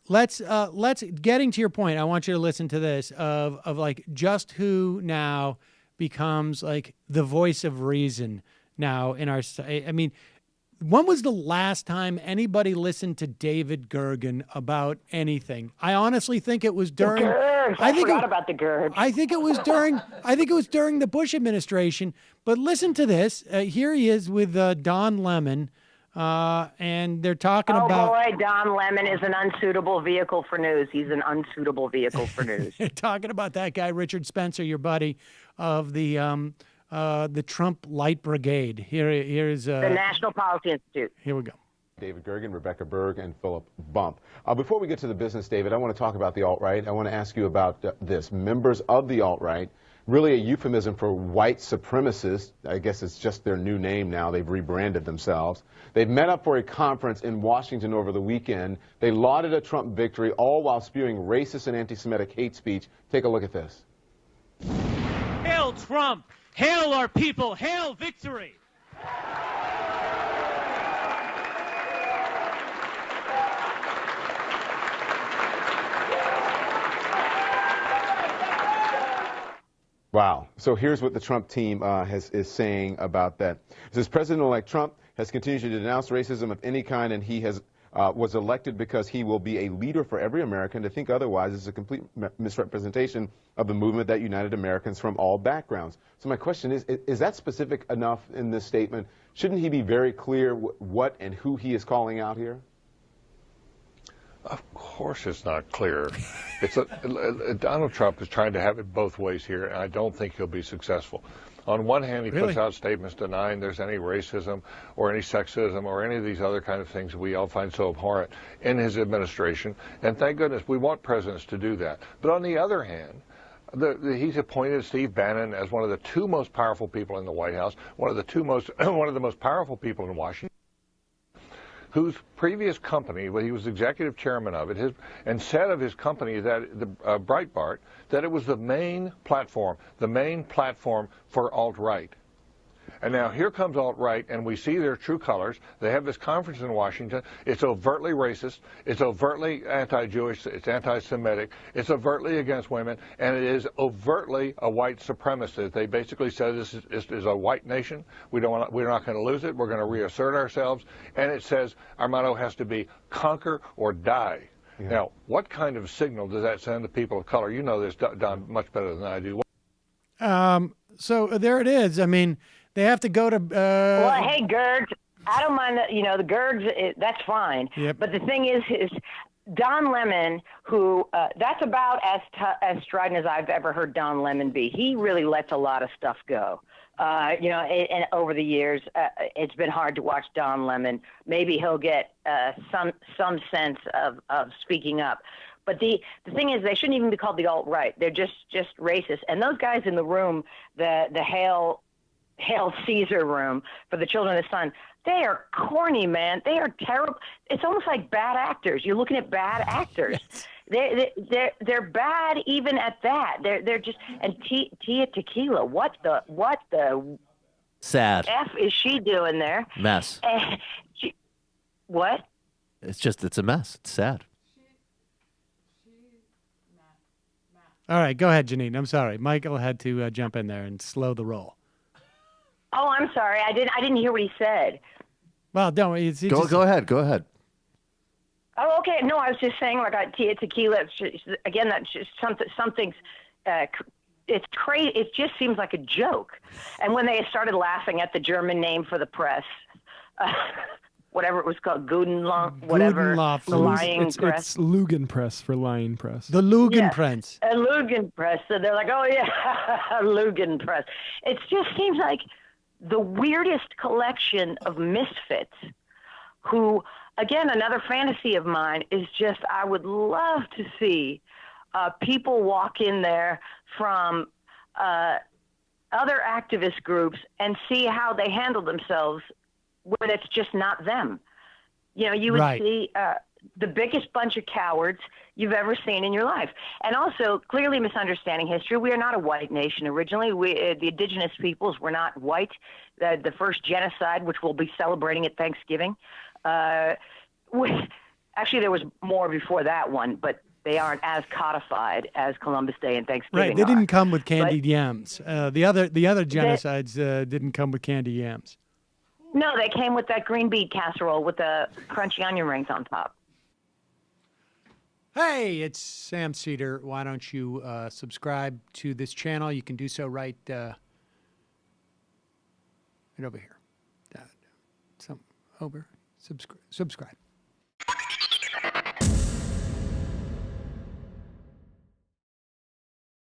let's getting to your point. I want you to listen to this of like just who now becomes like the voice of reason now in our society. I mean, when was the last time anybody listened to David Gergen about anything? I honestly think it was during. I forgot about the Gergen. I think it was during. I think it was during the Bush administration. But listen to this. Here he is with Don Lemon, and they're talking about. Oh boy, Don Lemon is an unsuitable vehicle for news. He's an unsuitable vehicle for news. Talking about that guy Richard Spencer, your buddy, of the Trump Light Brigade. Here's the National Policy Institute. Here we go. David Gergen, Rebecca Berg, and Philip Bump. Before we get to the business, David, I want to talk about the alt-right. I want to ask you about this. Members of the alt-right, really a euphemism for white supremacists. I guess it's just their new name now. They've rebranded themselves. They've met up for a conference in Washington over the weekend. They lauded a Trump victory, all while spewing racist and anti-Semitic hate speech. Take a look at this. Hail Trump! Hail our people! Hail victory! Wow. So here's what the Trump team is saying about that. It says President-elect Trump has continued to denounce racism of any kind, and he has was elected because he will be a leader for every American. To think otherwise is a complete misrepresentation of the movement that united Americans from all backgrounds. So my question is that specific enough in this statement? Shouldn't he be very clear what and who he is calling out here? Of course it's not clear. Donald Trump is trying to have it both ways here, and I don't think he'll be successful. On one hand, he puts out statements denying there's any racism or any sexism or any of these other kind of things that we all find so abhorrent in his administration. And thank goodness we want presidents to do that. But on the other hand, he's appointed Steve Bannon as one of the two most powerful people in the White House, one of the most powerful people in Washington, whose previous company, well, he was executive chairman of it, and said of his company, that Breitbart, that it was the main platform for alt-right. And now here comes alt-right, and we see their true colors. They have this conference in Washington. It's overtly racist. It's overtly anti-Jewish. It's anti-Semitic. It's overtly against women, and it is overtly a white supremacist. They basically said this is a white nation. We're not going to lose it. We're going to reassert ourselves. And it says our motto has to be conquer or die. Yeah. Now, what kind of signal does that send to people of color? You know this, Don, much better than I do. So there it is. I mean, they have to go to. Well, hey, Gerg, I don't mind that. The Gergs, that's fine. Yep. But the thing is Don Lemon, who that's about as strident as I've ever heard Don Lemon be. He really lets a lot of stuff go. And over the years, it's been hard to watch Don Lemon. Maybe he'll get some sense of speaking up. But the thing is, they shouldn't even be called the alt-right. They're just racist. And those guys in the room, the Hail Caesar room for the children of the sun, they are corny, man. They are terrible. It's almost like bad actors. You're looking at bad actors. Yes. They're bad even at that. They're just, and Tia Tequila, what the sad F is she doing there? Mess. What? It's a mess. It's sad. All right, go ahead, Janeane. I'm sorry. Michael had to jump in there and slow the roll. Oh, I'm sorry. I didn't hear what he said. Well, don't. Go ahead. Go ahead. Oh, okay. No, I was just saying, like, Tia Tequila. Again, that's just something's. It's crazy. It just seems like a joke. And when they started laughing at the German name for the press, whatever it was called, Gudenloff, the lying press. It's Lugenpress for lying press. The Lugenpress. Yeah, a Lugenpress. So they're like, oh yeah, Lugenpress. It just seems like the weirdest collection of misfits who, again, another fantasy of mine is just, I would love to see people walk in there from other activist groups and see how they handle themselves when it's just not them. You would see the biggest bunch of cowards you've ever seen in your life. And also, clearly misunderstanding history. We are not a white nation originally. The indigenous peoples were not white. The first genocide, which we'll be celebrating at Thanksgiving, Actually, there was more before that one, but they aren't as codified as Columbus Day and Thanksgiving. Right, they didn't are. come with candied But yams. The other genocides didn't come with candy yams. No, they came with that green bean casserole with the crunchy onion rings on top. Hey, it's Sam Seder. Why don't you subscribe to this channel? You can do so right over here. Subscribe.